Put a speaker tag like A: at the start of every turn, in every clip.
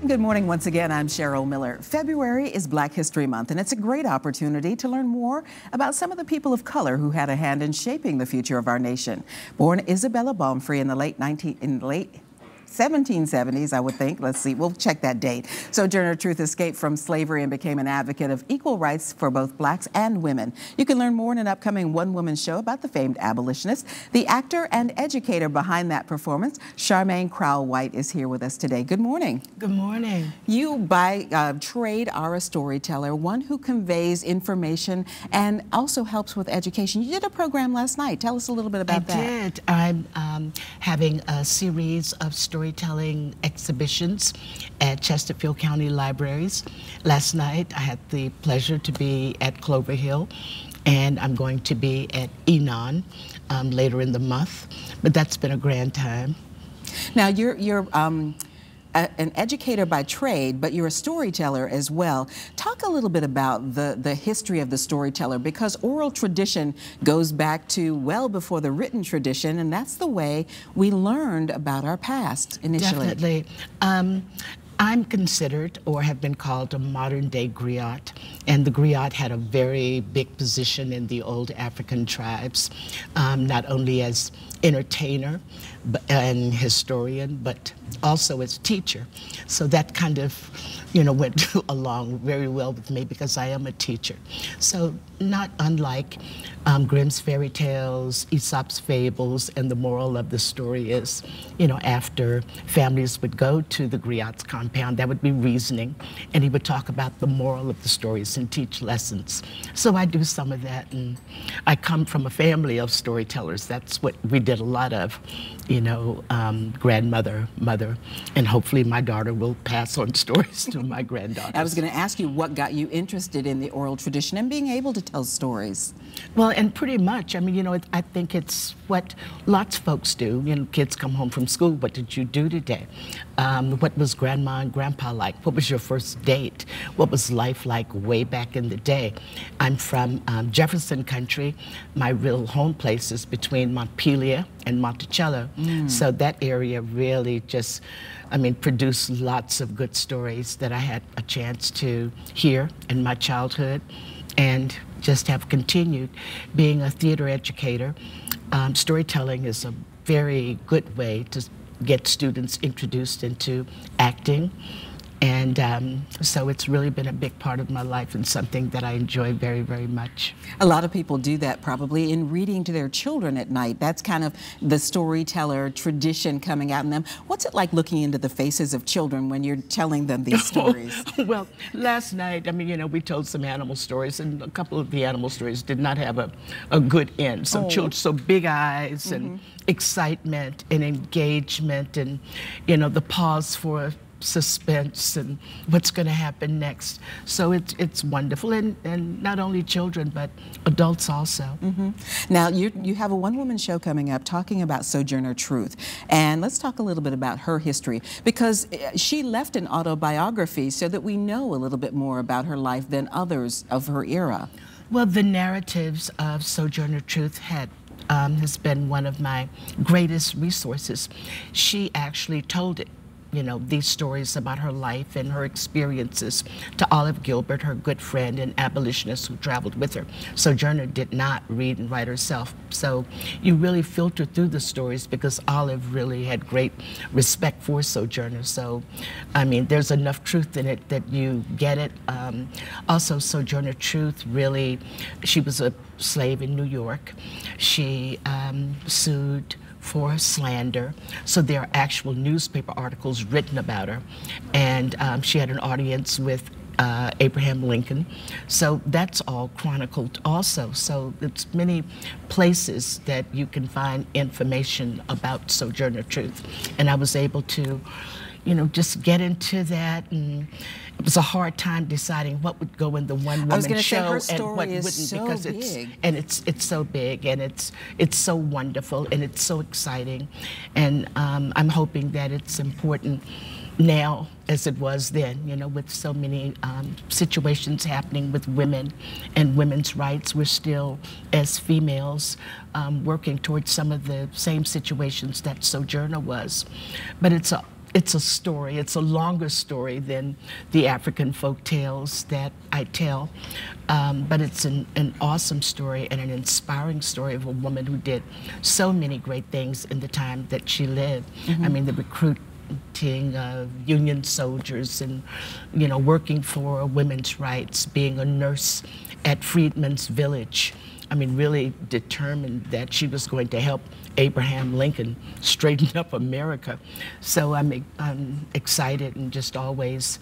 A: Good morning once again. I'm Cheryl Miller. February is Black History Month, and it's a great opportunity to learn more about some of the people of color who had a hand in shaping the future of our nation. Born Isabella Baumfree in the late 1770s, I would think. Let's see, we'll check that date. Sojourner Truth escaped from slavery and became an advocate of equal rights for both blacks and women. You can learn more in an upcoming one-woman show about the famed abolitionist. The actor and educator behind that performance, Charmaine Crowell-White, is here with us today. Good morning.
B: Good morning.
A: You, by trade, are a storyteller, one who conveys information and also helps with education. You did a program last night. Tell us a little bit about that.
B: I did. I'm having a series of storytelling exhibitions at Chesterfield County Libraries. Last night I had the pleasure to be at Clover Hill, and I'm going to be at Enon later in the month, but that's been a grand time.
A: Now you're an educator by trade, but you're a storyteller as well. Talk a little bit about the history of the storyteller, because oral tradition goes back to well before the written tradition, and that's the way we learned about our past initially.
B: Definitely. I'm considered, or have been called, a modern-day griot, and the griot had a very big position in the old African tribes, not only as entertainer and historian, but also as teacher. So that kind of, went along very well with me because I am a teacher. So not unlike Grimm's fairy tales, Aesop's fables, and the moral of the story is, after families would go to the griot's compound, that would be reasoning, and he would talk about the moral of the stories and teach lessons. So I do some of that, and I come from a family of storytellers. That's what we did a lot of, grandmother, mother, and hopefully my daughter will pass on stories to my granddaughter.
A: I was going to ask you what got you interested in the oral tradition and being able to tell stories.
B: Well, and pretty much, I think it's what lots of folks do. Kids come home from school, what did you do today? What was grandma and grandpa like? What was your first date? What was life like way back in the day? I'm from Jefferson Country. My real home place is between Montpelier and Monticello. So that area really just, produced lots of good stories that I had a chance to hear in my childhood, and just have continued. Being a theater educator, storytelling is a very good way to get students introduced into acting. And so it's really been a big part of my life and something that I enjoy very, very much.
A: A lot of people do that probably in reading to their children at night. That's kind of the storyteller tradition coming out in them. What's it like looking into the faces of children when you're telling them these stories?
B: Well, last night, we told some animal stories, and a couple of the animal stories did not have a good end. Some children, so big eyes and excitement and engagement, and, the pause for suspense and what's going to happen next. So it's wonderful, and not only children but adults also.
A: Now you have a one-woman show coming up talking about Sojourner Truth, and let's talk a little bit about her history, because she left an autobiography so that we know a little bit more about her life than others of her era.
B: Well, the narratives of Sojourner Truth has been one of my greatest resources. She actually told it. These stories about her life and her experiences to Olive Gilbert, her good friend and abolitionist who traveled with her. Sojourner did not read and write herself, so you really filter through the stories because Olive really had great respect for Sojourner. So, there's enough truth in it that you get it. Also, Sojourner Truth really, she was a slave in New York. She sued for slander, so there are actual newspaper articles written about her, and she had an audience with Abraham Lincoln, so that's all chronicled also. So it's many places that you can find information about Sojourner Truth, and I was able to just get into that, and it was a hard time deciding what would go in the one-woman show and what wouldn't, because it's so big, and it's so wonderful, and it's so exciting, and I'm hoping that it's important now as it was then, with so many situations happening with women and women's rights. We're still, as females, working towards some of the same situations that Sojourner was. But it's a it's a story. It's a longer story than the African folk tales that I tell, but it's an awesome story and an inspiring story of a woman who did so many great things in the time that she lived. I mean, the recruiting of Union soldiers and, you know, working for women's rights, being a nurse at Freedman's Village. I mean, really determined that she was going to help Abraham Lincoln straighten up America. So I'm excited and just always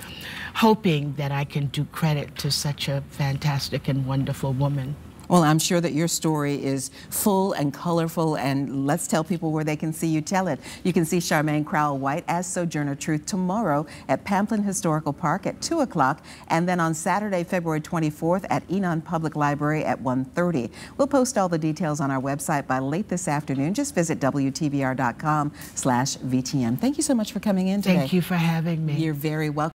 B: hoping that I can do credit to such a fantastic and wonderful woman.
A: Well, I'm sure that your story is full and colorful, and let's tell people where they can see you tell it. You can see Charmaine Crowell-White as Sojourner Truth tomorrow at Pamplin Historical Park at 2 o'clock, and then on Saturday, February 24th at Enon Public Library at 1:30. We'll post all the details on our website by late this afternoon. Just visit WTVR.com/VTM. Thank you so much for coming in today.
B: Thank you for having me.
A: You're very welcome.